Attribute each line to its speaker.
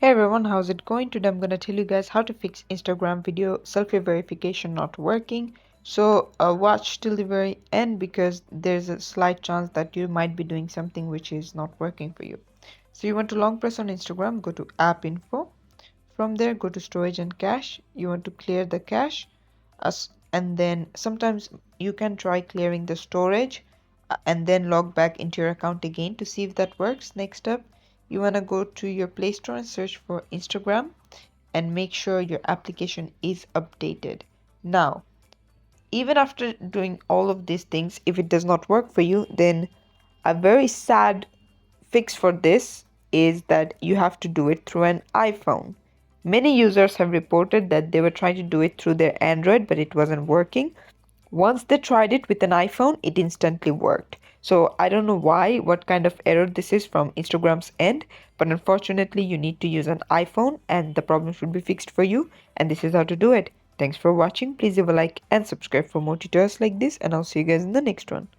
Speaker 1: Hey everyone, how's it going? Today I'm gonna tell you guys how to fix Instagram video selfie verification not working. So watch till the very end because there's a slight chance that you might be doing something which is not working for you. So you want to long press on Instagram, go to app info. From there, go to storage and cache. You want to clear the cache, and then sometimes you can try clearing the storage and then log back into your account again to see if that works. Next up, you want to go to your Play Store and search for Instagram and make sure your application is updated. Now, even after doing all of these things, if it does not work for you, then a very sad fix for this is that you have to do it through an iPhone. Many users have reported that they were trying to do it through their Android, but it wasn't working. Once they tried it with an iPhone, it instantly worked. So I don't know why, what kind of error this is from Instagram's end, but unfortunately you need to use an iPhone and the problem should be fixed for you, and this is how to do it. Thanks for watching. Please leave a like and subscribe for more tutorials like this, and I'll see you guys in the next one.